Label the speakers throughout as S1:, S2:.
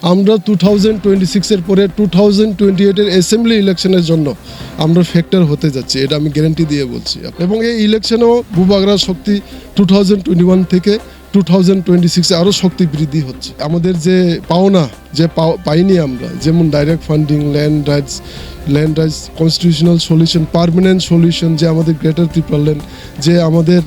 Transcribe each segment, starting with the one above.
S1: আমরা 2026-এর পরে 2028-এর অ্যাসেম্বলি ইলেকশনের জন্য আমরা ফ্যাক্টর হতে যাচ্ছি, এটা আমি গ্যারান্টি দিয়ে বলছি। এবং এই ইলেকশনেও বুবাগরার শক্তি 2021 থেকে 2026-এ আরও শক্তি বৃদ্ধি হচ্ছে। আমাদের যে পাওনা যে পাইনি আমরা, যেমন direct funding, land rights, constitutional solution, permanent solution, যে আমাদের গ্রেটার ত্রিপুরাল্যান্ড, যে আমাদের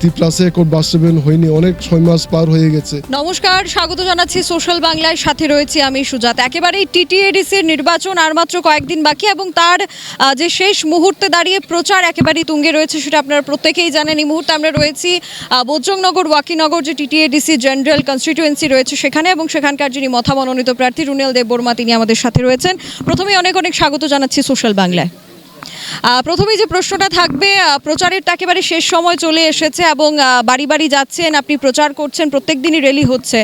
S1: ত্রিপ্লাসে একর বাস্তবায়ন হয়নি, অনেক 6 মাস পার হয়ে গেছে।
S2: নমস্কার, স্বাগত জানাচ্ছি সোশ্যাল বাংলায়, সাথে রয়েছি আমি সুজাত। একেবারেই টিটিএডিসির নির্বাচন আর মাত্র কয়েকদিন বাকি এবং তার যে শেষ মুহূর্তে দাঁড়িয়ে প্রচার একেবারেই তুঙ্গে রয়েছে, সেটা আপনারা প্রত্যেকেই জানেন। এই মুহূর্তে আমরা রয়েছি বোজ্জংনগর ওয়াকিনগর, যে টিটিএডিসি জেনারেল কনস্টিটিউয়েন্সি রয়েছে সেখানে, এবং সেখানকার যিনি মথা মনোনীত প্রার্থী রুনেল দেববর্মা, তিনি আমাদের সাথে রয়েছেন। প্রথমেই অনেক অনেক স্বাগত জানাচ্ছি সোশ্যাল বাংলায়। প্রথমেই যে প্রশ্নটা থাকবে, প্রচারের তো একেবারে শেষ সময় চলে এসেছে এবং বাড়ি বাড়ি যাচ্ছেন, আপনি প্রচার করছেন, প্রত্যেক দিনই র্যালি হচ্ছে।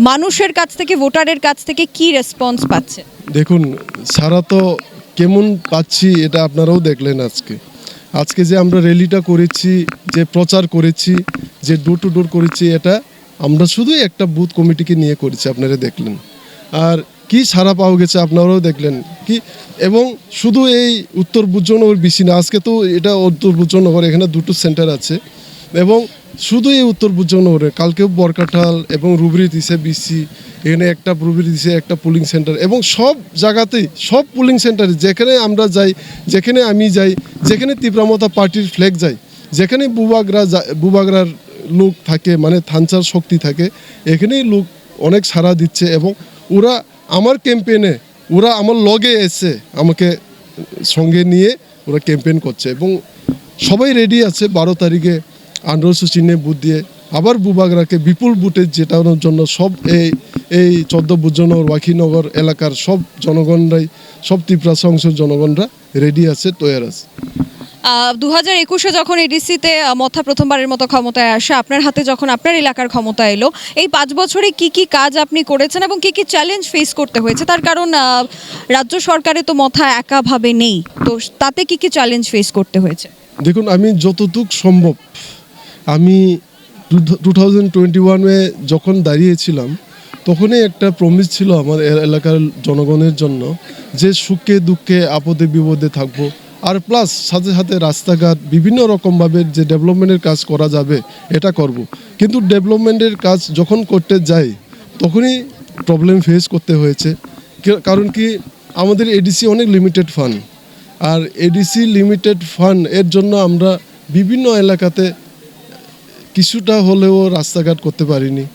S2: মানুষের কাছ থেকে, ভোটারের কাছ থেকে কি রেসপন্স পাচ্ছে?
S1: দেখুন, সারা তো কেমন পাচ্ছি এটা আপনারাও দেখলেন। আজকে যে আমরা র্যালিটা করেছি, যে প্রচার করেছি, যে ডোর টু ডোর করেছি, এটা আমরা শুধু একটা বুথ কমিটিকে নিয়ে করেছি, আপনারা দেখলেন। আর কি সারা পাওয়া গেছে আপনারাও দেখলেন কি। এবং শুধু এই উত্তর বুজ্জনগর বেশি না, আজকে তো এটা উত্তর বুজ্জনগর, এখানে দুটো সেন্টার আছে। এবং শুধু এই উত্তর বুজ্জনগরে কালকেও বরকাঠাল এবং রুবরি দিছে বিসি, এখানে একটা রুবরি দিছে একটা পুলিং সেন্টার, এবং সব জায়গাতেই, সব পুলিং সেন্টারে যেখানে আমরা যাই, যেখানে আমি যাই, যেখানে তীব্রামতা পার্টির ফ্ল্যাগ যায়, যেখানে বুবাগরার লোক থাকে, মানে থানচার শক্তি থাকে, এখানেই লোক অনেক সাড়া দিচ্ছে। এবং ওরা আমার ক্যাম্পেইনে, ওরা আমার লগে এসে আমাকে সঙ্গে নিয়ে ওরা ক্যাম্পেইন করছে। এবং সবাই রেডি আছে 12 তারিখে 1800 চিহ্নে বুথ দিয়ে আবার বুবাগরাকে বিপুল বুথে জেতানোর জন্য। সব এই 14 বুজ্জনগর ওয়াকিনগর এলাকার সব জনগণরাই, সব ত্রিপুরা সংসদ জনগণরা রেডি আছে, তৈরি আছে।
S2: 2021-এ যখন এডিসিতে মথা প্রথমবারের মতো ক্ষমতায় আসে, আপনার হাতে যখন আপনার এলাকার ক্ষমতা এলো, এই 5 বছরে কি কি কাজ আপনি করেছেন এবং কি কি চ্যালেঞ্জ ফেস করতে হয়েছে? তার কারণ রাজ্য সরকারে তো মথা একাভাবে নেই, তো তাতে কি কি চ্যালেঞ্জ ফেস করতে হয়েছে?
S1: দেখুন, আমি যতটুক সম্ভব, আমি 2021-এ যখন দাঁড়িয়েছিলাম, তখনই একটা প্রমিস ছিল আমার এলাকার জনগণের জন্য, যে সুখে দুঃখে আপদে বিপদে থাকবো। আর প্লাস সাথে সাথে রাস্তাঘাট বিভিন্ন রকমভাবে যে ডেভেলপমেন্টের কাজ করা যাবে এটা করব। কিন্তু ডেভেলপমেন্টের কাজ যখন করতে যাই, তখনই প্রবলেম ফেস করতে হয়েছে। কারণ কি, আমাদের এডিসি অনেক লিমিটেড ফান্ড, আর এডিসি লিমিটেড ফান্ড এর জন্য আমরা বিভিন্ন এলাকাতে কিছুটা হলেও রাস্তাঘাট করতে পারিনি,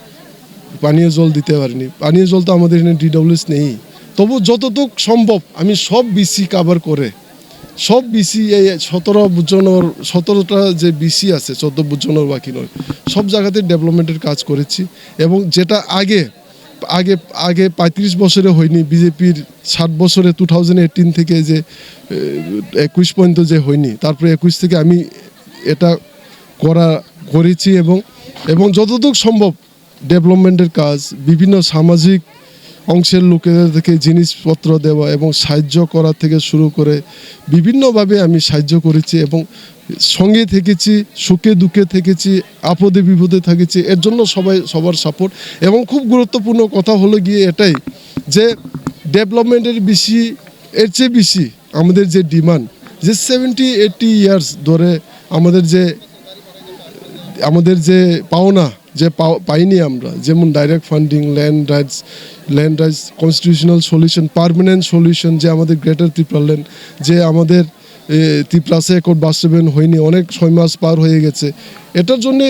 S1: পানীয় জল দিতে পারিনি। পানীয় জল তো আমাদের এখানে ডিডব্লিউএস নেই। তবু যতটুক সম্ভব আমি সব বিসি কাভার করে, সব বিসি, এই 17টা যে বিসি আছে, 14 বুজ্জনগর ওয়াকিনগর, সব জায়গাতে ডেভেলপমেন্টের কাজ করেছি। এবং যেটা আগে 35 বছরে হয়নি, বিজেপির 60 বছরে 2018 থেকে যে 21 পর্যন্ত যে হয়নি, তারপরে 21 থেকে আমি এটা করেছি। এবং যতটুকু সম্ভব ডেভেলপমেন্টের কাজ, বিভিন্ন সামাজিক অংশের লোকেদের থেকে জিনিসপত্র দেওয়া এবং সাহায্য করা থেকে শুরু করে বিভিন্নভাবে আমি সাহায্য করেছি এবং সঙ্গে থেকেছি, সুখে দুঃখে থেকেছি, আপদে বিপদে থেকেছি। এর জন্য সবার সাপোর্ট। এবং খুব গুরুত্বপূর্ণ কথা হলো গিয়ে এটাই, যে ডেভেলপমেন্টের বেশি, এর চেয়ে বেশি আমাদের যে ডিমান্ড, যে 70-80 ইয়ার্স ধরে আমাদের যে পাওনা যে পাইনি আমরা, যেমন direct funding, land rights, constitutional solution, permanent solution, যে আমাদের গ্রেটার ত্রিপুরাল্যান্ড, যে আমাদের ত্রিপ্লাসে একর বাস্তবায়ন হয়নি, অনেক 6 মাস পার হয়ে গেছে। এটার জন্যে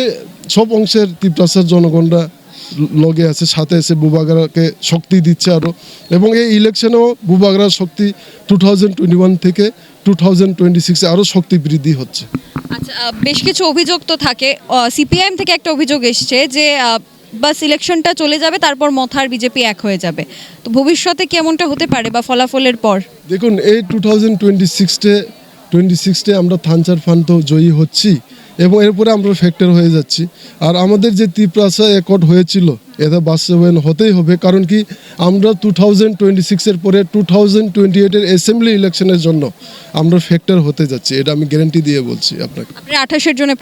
S1: সব অংশের ত্রিপ্লাসের জনগণরা লগে আছে, সাথে এসে বুবাগরাকে শক্তি দিচ্ছে আরও। এবং এই ইলেকশনেও বুবাগরার শক্তি 2021 থেকে 2026-এ আরও শক্তি বৃদ্ধি হচ্ছে।
S2: আচ্ছা, বেশ কিছু অভিযোগ তো থাকে। সিপিআইএম থেকে একটা অভিযোগ এসছে যে বাস ইলেকশনটা চলে যাবে, তারপর মথার বিজেপি এক হয়ে যাবে। তো ভবিষ্যতে কি এমনটা হতে পারে, বা ফলাফলের পর?
S1: দেখুন, এই 2026-এ আমরা থানচার ফান্ড তো জয়ী হচ্ছি এবং এরপরে আমরা ফ্যাক্টর হয়ে যাচ্ছি। আর আমাদের যে ত্রিপ্রাসা অ্যাকর্ড হয়েছিল, এটা বাস্তবায়ন হতেই হবে। কারণ কি, আমরা 2026-এর পরে 2028-এর অ্যাসেম্বলি ইলেকশনের জন্য আমরা ফ্যাক্টর হতে যাচ্ছি, এটা আমি গ্যারান্টি দিয়ে বলছি আপনাকে।
S2: আপনি 28-এর জন্য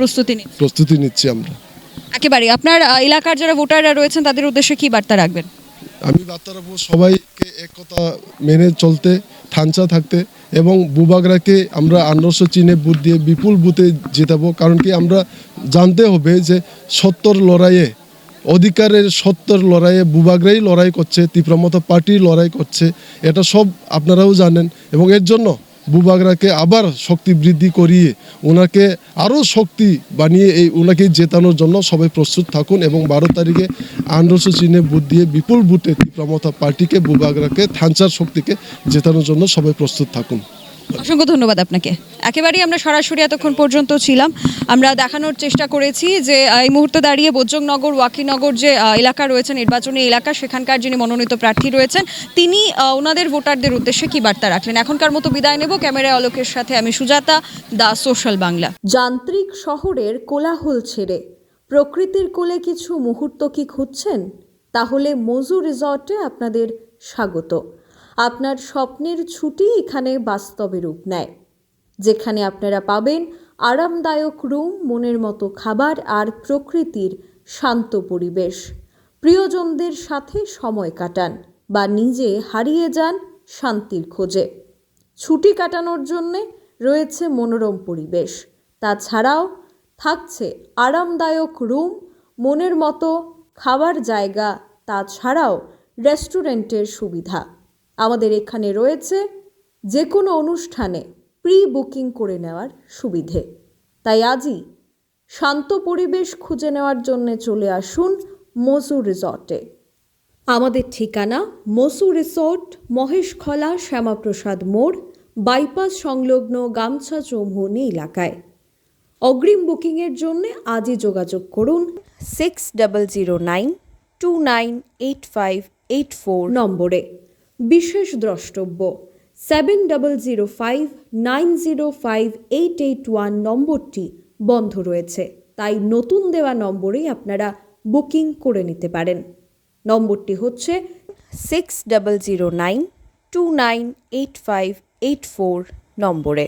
S2: প্রস্তুতি
S1: নিচ্ছি আমরা।
S2: একেবারে আপনার এলাকার যারা ভোটাররা রয়েছেন তাদের উদ্দেশ্যে কি বার্তা রাখবেন?
S1: আমি বার্তা রাখবো সবাইকে এক কথা মেনে চলতে, ঠাঞ্চা থাকতে, এবং বুবাগরাকে আমরা 1800 চিহ্নে ভোট দিয়ে বিপুল ভোটে জেতাবো। কারণ কি আমরা জানতে হবে যে সত্যর লড়াইয়ে, অধিকারের সত্যর লড়াইয়ে বুবাগরাই লড়াই করছে, তীব্রমতা পার্টি লড়াই করছে, এটা সব আপনারাও জানেন। এবং এর জন্য বুবাগরাকে আবার শক্তি বৃদ্ধি করিয়ে ওনাকে আরও শক্তি বানিয়ে ওনাকে জেতানোর জন্য সবাই প্রস্তুত থাকুন এবং 12 তারিখে 1800 চিহ্নে ভোট দিয়ে বিপুল ভোটে তীব্রমতা পার্টিকে, বুবাগরাকে, থানচার শক্তিকে জেতানোর জন্য সবাই প্রস্তুত থাকুন।
S2: অসংখ্য ধন্যবাদ আপনাকে। একেবারেই আমরা সরাসরি এতক্ষণ পর্যন্ত ছিলাম, আমরা দেখানোর চেষ্টা করেছি যে এই মুহূর্তে দাঁড়িয়ে বোজ্জংনগর, ওয়াকিনগর যে এলাকা রয়েছে, নির্বাচনী এলাকা, সেখানকার যিনি মনোনীত প্রার্থী রয়েছেন তিনি ওনাদের ভোটারদের উদ্দেশ্যে কী বার্তা রাখলেন। এখনকার মতো বিদায় নেব। ক্যামেরায় অলোকের সাথে আমি সুজাতা, দা সোশ্যাল বাংলা।
S3: যান্ত্রিক শহরের কোলাহল ছেড়ে প্রকৃতির কোলে কিছু মুহূর্ত কি খুঁজছেন? তাহলে মজু রিসর্টে আপনাদের স্বাগত। আপনার স্বপ্নের ছুটি এখানে বাস্তবে রূপ নেয়, যেখানে আপনারা পাবেন আরামদায়ক রুম, মনের মতো খাবার আর প্রকৃতির শান্ত পরিবেশ। প্রিয়জনদের সাথে সময় কাটান বা নিজে হারিয়ে যান শান্তির খোঁজে। ছুটি কাটানোর জন্যে রয়েছে মনোরম পরিবেশ, তাছাড়াও থাকছে আরামদায়ক রুম, মনের মতো খাবার জায়গা, তাছাড়াও রেস্টুরেন্টের সুবিধা। আমাদের এখানে রয়েছে যে কোনো অনুষ্ঠানে প্রি বুকিং করে নেওয়ার সুবিধে। তাই আজই শান্ত পরিবেশ খুঁজে নেওয়ার জন্য চলে আসুন মজু রিসর্টে। আমাদের ঠিকানা মসু রিসর্ট, মহেশখলা, শ্যামাপ্রসাদ মোড়, বাইপাস সংলগ্ন গামছা চৌমুহনী এলাকায়। অগ্রিম বুকিংয়ের জন্য আজই যোগাযোগ করুন 6009298584 নম্বরে। বিশেষ দ্রষ্টব্য 7005905881 নম্বরটি বন্ধ রয়েছে, তাই নতুন দেওয়া নম্বরেই আপনারা বুকিং করে নিতে পারেন। নম্বরটি হচ্ছে 6009298584 নম্বরে।